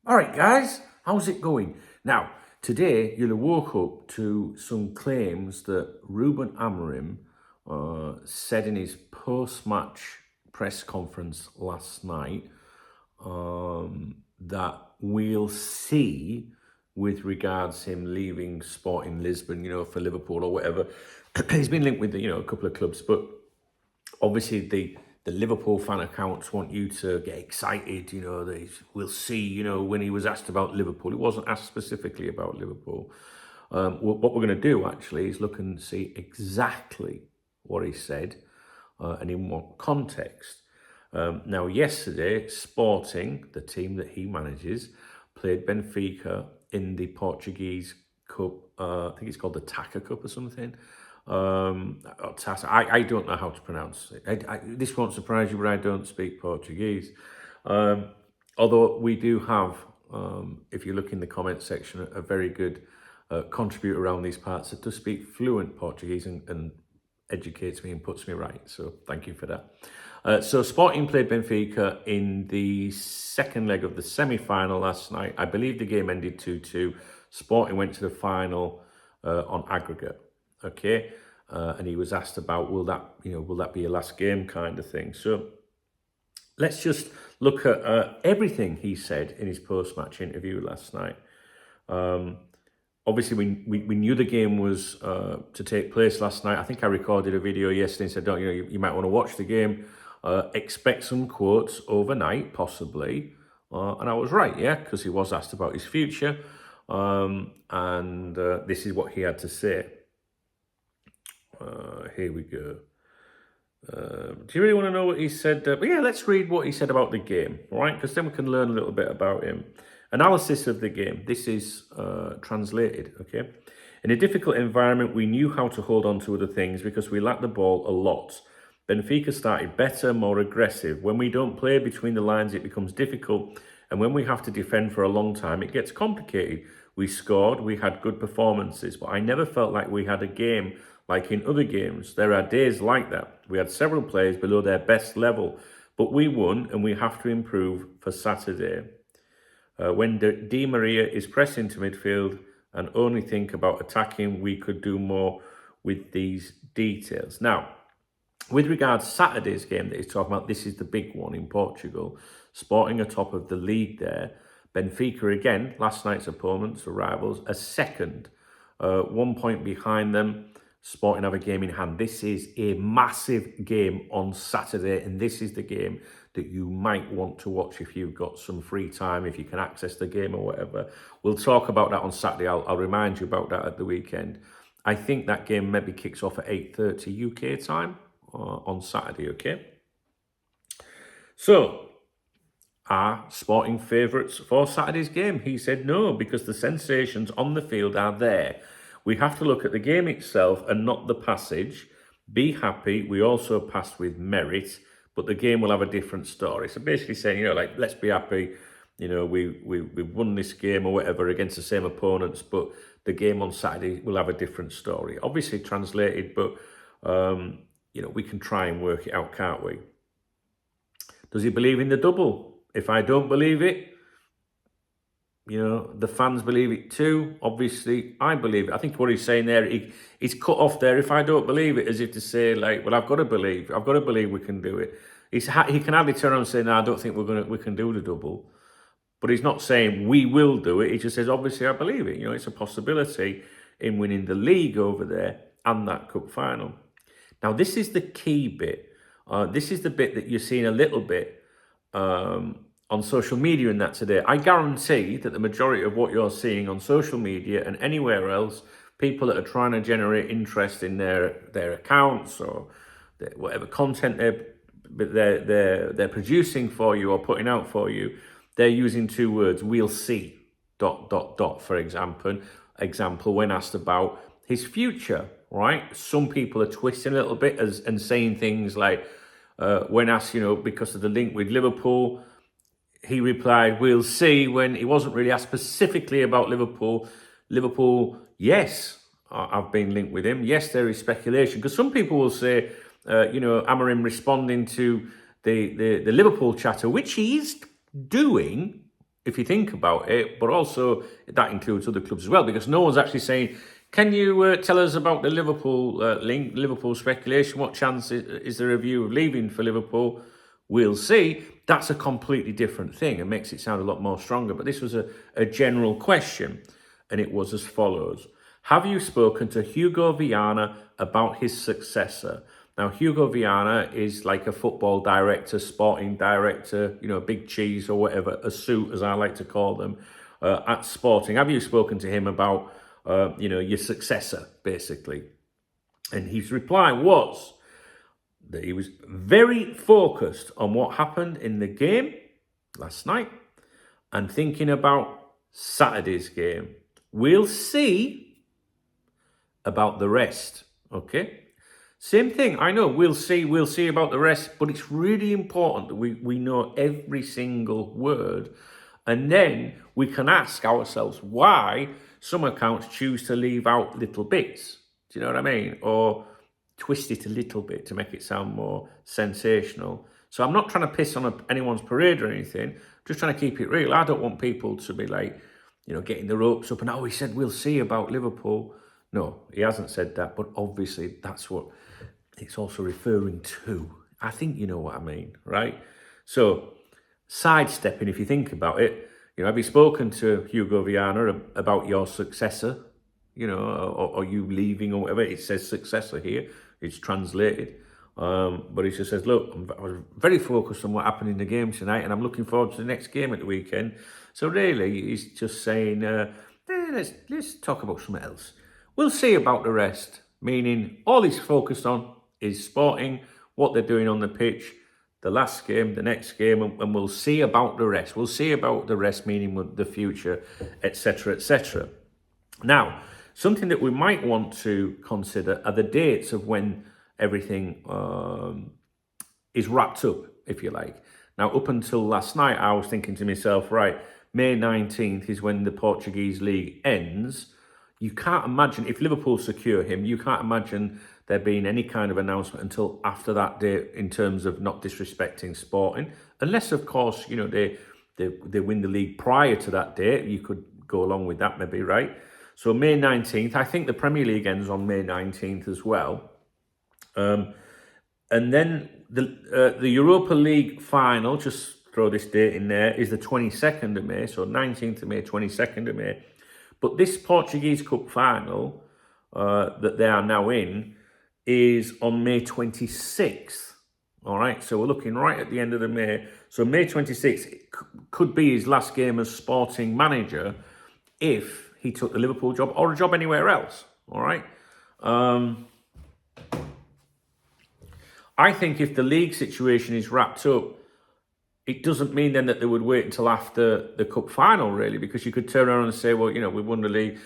All right, guys, how's it going? Now, today you'll have woke up to some claims that Ruben Amorim said in his post-match press conference last night that we'll see with regards him leaving Sporting Lisbon, for Liverpool or whatever. He's been linked with, a couple of clubs, but obviously the Liverpool fan accounts want you to get excited, that we'll see, when he was asked about Liverpool. He wasn't asked specifically about Liverpool. What we're going to do, actually, is look and see exactly what he said and in what context. Now, yesterday, Sporting, the team that he manages, played Benfica in the Portuguese Cup. I think it's called the Taça Cup or something. I don't know how to pronounce it. This won't surprise you, but I don't speak Portuguese. Although we do have, if you look in the comment section, a very good contributor around these parts that does speak fluent Portuguese and educates me and puts me right. So thank you for that. So Sporting played Benfica in the second leg of the semi-final last night. I believe the game ended 2-2. Sporting went to the final on aggregate. Okay, and he was asked about will that be a last game kind of thing. So let's just look at everything he said in his post-match interview last night. Obviously, we knew the game was to take place last night. I think I recorded a video yesterday and said, you might want to watch the game. Expect some quotes overnight, possibly. And I was right, yeah, because he was asked about his future. And this is what he had to say. Here we go. Do you really want to know what he said? But yeah, let's read what he said about the game, all right? Because then we can learn a little bit about him. Analysis of the game. This is translated, okay? In a difficult environment, we knew how to hold on to other things because we lacked the ball a lot. Benfica started better, more aggressive. When we don't play between the lines, it becomes difficult. And when we have to defend for a long time, it gets complicated. We scored, we had good performances, but I never felt like we had a game like in other games. There are days like that. We had several players below their best level, but we won and we have to improve for Saturday. When Di Maria is pressed into midfield and only think about attacking, we could do more with these details. Now, with regards to Saturday's game that he's talking about, this is the big one in Portugal. Sporting atop of the league there. Benfica again, last night's opponents, the rivals, a second. 1 point behind them. Sporting have a game in hand. This is a massive game on Saturday, and this is the game that you might want to watch if you've got some free time, if you can access the game or whatever. We'll talk about that on Saturday. I'll remind you about that at the weekend. I think that game maybe kicks off at 8:30 UK time on Saturday, okay? So, are Sporting favourites for Saturday's game? He said no, because the sensations on the field are there. We have to look at the game itself and not the passage. Be happy, we also passed with merit, but the game will have a different story. So basically saying, let's be happy, we won this game or whatever against the same opponents, but the game on Saturday will have a different story. Obviously translated, but, we can try and work it out, can't we? Does he believe in the double? If I don't believe it, the fans believe it too. Obviously, I believe it. I think what he's saying there, he's cut off there. If I don't believe it, as if to say, well, I've got to believe we can do it. He can hardly turn around and say, no, I don't think we can do the double. But he's not saying we will do it. He just says, obviously, I believe it. It's a possibility in winning the league over there and that cup final. Now, this is the key bit. This is the bit that you're seeing a little bit on social media and that today. I guarantee that the majority of what you're seeing on social media and anywhere else, people that are trying to generate interest in their accounts or whatever content they're producing for you or putting out for you, they're using two words, we'll see, ... for example, when asked about his future, right? Some people are twisting a little bit and saying things like, when asked, because of the link with Liverpool, he replied, we'll see, when he wasn't really asked specifically about Liverpool. Liverpool, yes, I've been linked with him. Yes, there is speculation. Because some people will say, Amorim responding to the Liverpool chatter, which he's doing, if you think about it, but also that includes other clubs as well, because no one's actually saying, can you tell us about the Liverpool link, Liverpool speculation? What chance is there of you leaving for Liverpool? We'll see. That's a completely different thing and makes it sound a lot more stronger. But this was a general question, and it was as follows. Have you spoken to Hugo Viana about his successor? Now, Hugo Viana is like a football director, sporting director, you know, big cheese or whatever, a suit, as I like to call them, at Sporting. Have you spoken to him about, you know, your successor, basically? And his reply was that he was very focused on what happened in the game last night and thinking about Saturday's game. We'll see about the rest, okay? Same thing, I know, we'll see about the rest, but it's really important that we know every single word, and then we can ask ourselves why some accounts choose to leave out little bits. Do you know what I mean? Or twist it a little bit to make it sound more sensational. So I'm not trying to piss on anyone's parade or anything, just trying to keep it real. I don't want people to be like, you know, getting the ropes up and, oh, he said we'll see about Liverpool. No, he hasn't said that, but obviously that's what it's also referring to. I think you know what I mean, right? So, sidestepping, if you think about it, you know, have you spoken to Hugo Viana about your successor, you know, or you leaving or whatever? It says successor here, it's translated. But he just says, look, I was very focused on what happened in the game tonight, and I'm looking forward to the next game at the weekend. So really, he's just saying, let's talk about something else. We'll see about the rest, meaning all he's focused on is Sporting, what they're doing on the pitch, the last game, the next game, and we'll see about the rest. We'll see about the rest, meaning the future, etc., etc. Now, something that we might want to consider are the dates of when everything is wrapped up, if you like. Now, up until last night, I was thinking to myself, right, May 19th is when the Portuguese league ends. You can't imagine, if Liverpool secure him, you can't imagine there being any kind of announcement until after that date in terms of not disrespecting Sporting. Unless, of course, you know, they win the league prior to that date. You could go along with that maybe, right? So May 19th, I think the Premier League ends on May 19th as well. And then the Europa League final, just throw this date in there, is the 22nd of May. So 19th of May, 22nd of May. But this Portuguese Cup final that they are now in is on May 26th. All right, so we're looking right at the end of the May. So May 26th could be his last game as Sporting manager if he took the Liverpool job or a job anywhere else. All right. I think if the league situation is wrapped up, it doesn't mean then that they would wait until after the cup final, really, because you could turn around and say, well, you know, we won the league.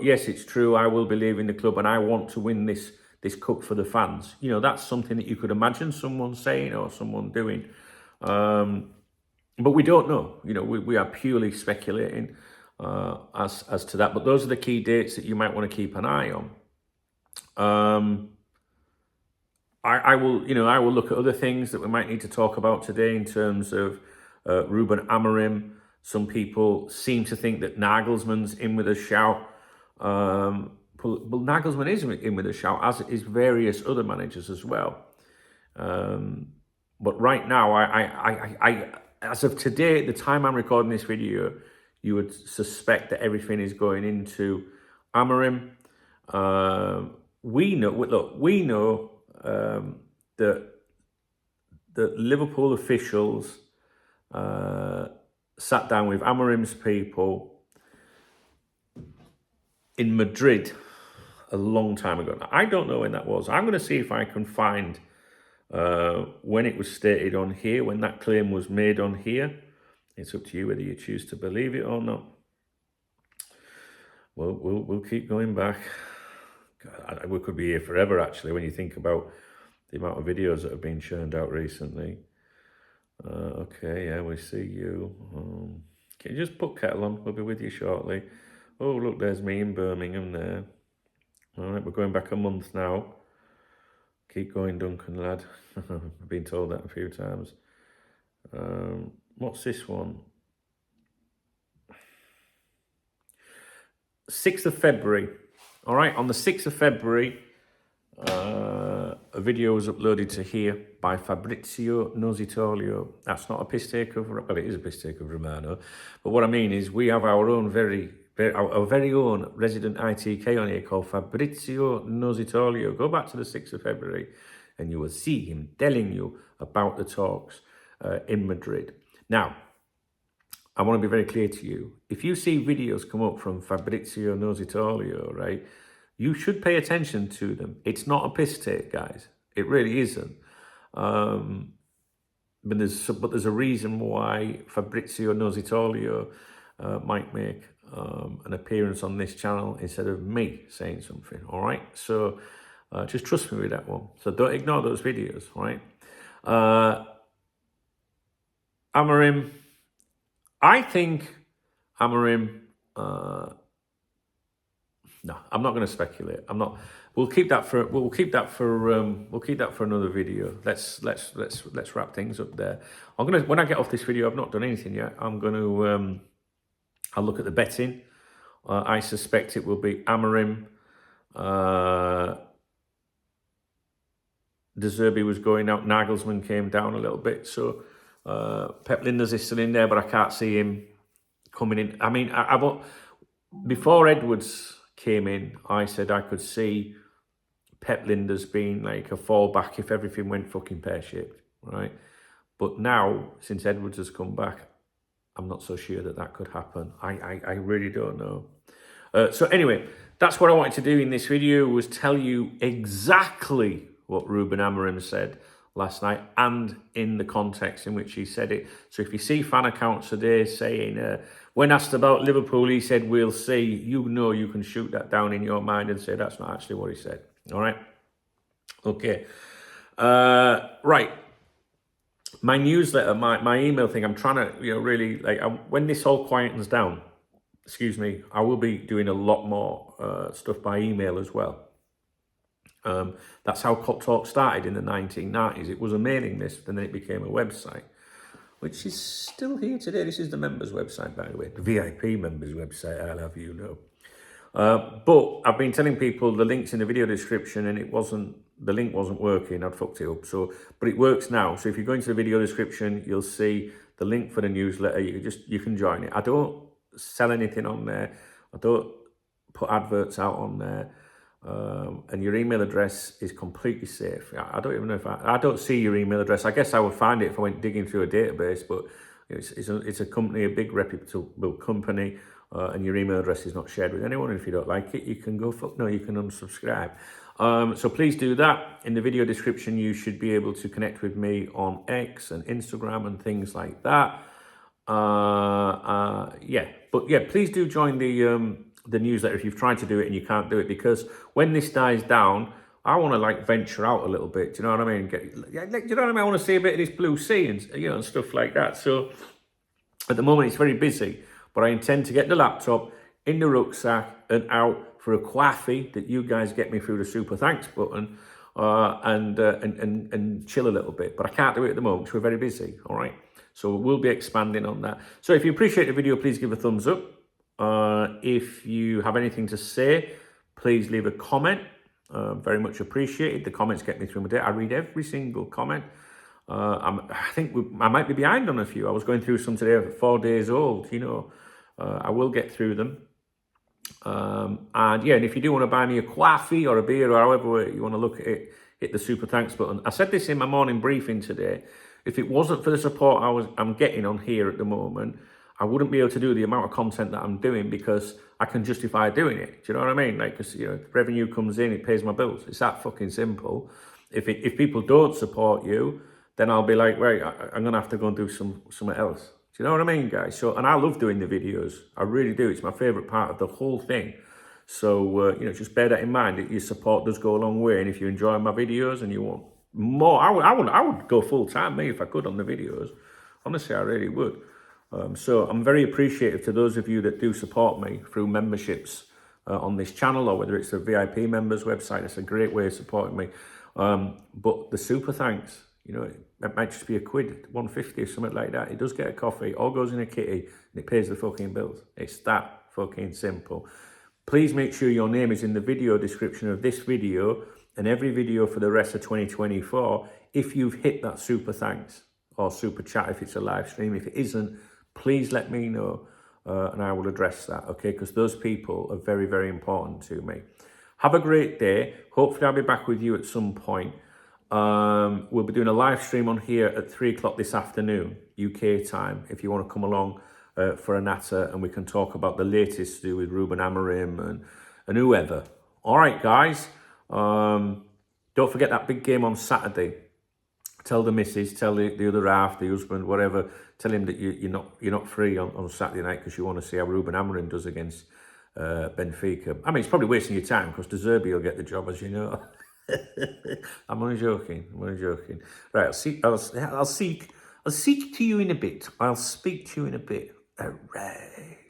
Yes, it's true. I will be leaving the club and I want to win this cup for the fans. You know, that's something that you could imagine someone saying or someone doing. But we don't know. You know, we are purely speculating as to that. But those are the key dates that you might want to keep an eye on. I will look at other things that we might need to talk about today in terms of Ruben Amorim. Some people seem to think that Nagelsmann's in with a shout. Well, Nagelsmann is in with a shout, as is various other managers as well. But right now, I as of today, at the time I'm recording this video, you would suspect that everything is going into Amorim. We know that Liverpool officials sat down with Amorim's people in Madrid a long time ago. Now, I don't know when that was. I'm going to see if I can find when it was stated on here, when that claim was made on here. It's up to you whether you choose to believe it or not. We'll keep going back. God, we could be here forever, actually, when you think about the amount of videos that have been churned out recently. Okay, yeah, we see you. Can you just put kettle on? We'll be with you shortly. Oh, look, there's me in Birmingham there. All right, we're going back a month now. Keep going, Duncan, lad. I've been told that a few times. What's this one? 6th of February. All right, on the 6th of February, a video was uploaded to here by Fabrizio Nositolio. That's not a piss take of, well, it is a piss take of Romano, but what I mean is we have our own our very own resident ITK on here called Fabrizio Nositolio. Go back to the 6th of February and you will see him telling you about the talks in Madrid. Now, I want to be very clear to you. If you see videos come up from Fabrizio Nositolio, right, you should pay attention to them. It's not a piss take, guys. It really isn't. But there's a reason why Fabrizio Nositolio might make an appearance on this channel instead of me saying something, all right? So just trust me with that one. So don't ignore those videos, all right? Amorim, I think Amorim, no, I'm not going to speculate. I'm not. We'll keep that for another video. Let's wrap things up there. When I get off this video, I've not done anything yet. I'm going to I'll look at the betting. I suspect it will be Amorim. De Zerbi was going out. Nagelsmann came down a little bit. So Pep Lijnders is still in there, but I can't see him coming in. I mean, before Edwards came in, I said I could see Pep Lijnders being like a fallback if everything went fucking pear-shaped, right? But now, since Edwards has come back, I'm not so sure that could happen. I really don't know. So anyway, that's what I wanted to do in this video, was tell you exactly what Ruben Amorim said last night and in the context in which he said it. So if you see fan accounts today saying, when asked about Liverpool, he said, we'll see, you know you can shoot that down in your mind and say that's not actually what he said. All right? Okay. Right. My newsletter, my email thing, I'm trying to, really, like, when this all quietens down, excuse me, I will be doing a lot more stuff by email as well. That's how Cop Talk started in the 1990s. It was a mailing list, and then it became a website, which is still here today. This is the members' website, by the way, the VIP members' website, I'll have you know. But I've been telling people the link's in the video description, and the link wasn't working. I'd fucked it up. But it works now. So if you go into the video description, you'll see the link for the newsletter. You can join it. I don't sell anything on there. I don't put adverts out on there. And your email address is completely safe. I don't even know if I don't see your email address. I guess I would find it if I went digging through a database, but it's a company, a big reputable company, and your email address is not shared with anyone. And if you don't like it, you can go you can unsubscribe. So please do that. In the video description, you should be able to connect with me on X and Instagram and things like that. Please do join the newsletter if you've tried to do it and you can't do it, because when this dies down, I want to like venture out a little bit. Do you know what I mean? Do you know what I mean? I want to see a bit of this blue sea and and stuff like that. So at the moment it's very busy, but I intend to get the laptop in the rucksack and out for a coffee that you guys get me through the super thanks button, and chill a little bit. But I can't do it at the moment because we're very busy. All right. So we'll be expanding on that. So if you appreciate the video, please give a thumbs up. If you have anything to say, please leave a comment. Very much appreciated. The comments get me through my day. I read every single comment. I think I might be behind on a few. I was going through some today, 4 days old. I will get through them. And if you do want to buy me a coffee or a beer or however you want to look at it, hit the super thanks button. I said this in my morning briefing today. If it wasn't for the support I'm getting on here at the moment, I wouldn't be able to do the amount of content that I'm doing because I can justify doing it. Do you know what I mean? Like, because revenue comes in, it pays my bills. It's that fucking simple. If people don't support you, then I'll be like, right, I'm gonna have to go and do something else. Do you know what I mean, guys? So, and I love doing the videos. I really do. It's my favorite part of the whole thing. So, just bear that in mind. That your support does go a long way. And if you enjoy my videos and you want more, I would go full time, me, if I could, on the videos. Honestly, I really would. So I'm very appreciative to those of you that do support me through memberships on this channel, or whether it's the VIP members website. It's a great way of supporting me. But the super thanks, it might just be a quid, 150 or something like that. It does get a coffee, all goes in a kitty, and it pays the fucking bills. It's that fucking simple. Please make sure your name is in the video description of this video and every video for the rest of 2024 if you've hit that super thanks or super chat if it's a live stream. If it isn't, please let me know and I will address that, okay? Because those people are very, very important to me. Have a great day. Hopefully I'll be back with you at some point. We'll be doing a live stream on here at 3 o'clock this afternoon, UK time, if you want to come along for a natter and we can talk about the latest to do with Ruben, Amorim and whoever. All right, guys. Don't forget that big game on Saturday. Tell the missus, tell the other half, the husband, whatever. Tell him that you're not free on Saturday night because you want to see how Ruben Amorim does against Benfica. I mean, it's probably wasting your time because DrMattiLabbratt will get the job, as you know. I'm only joking. Right, I'll speak to you in a bit. I'll speak to you in a bit. Hooray.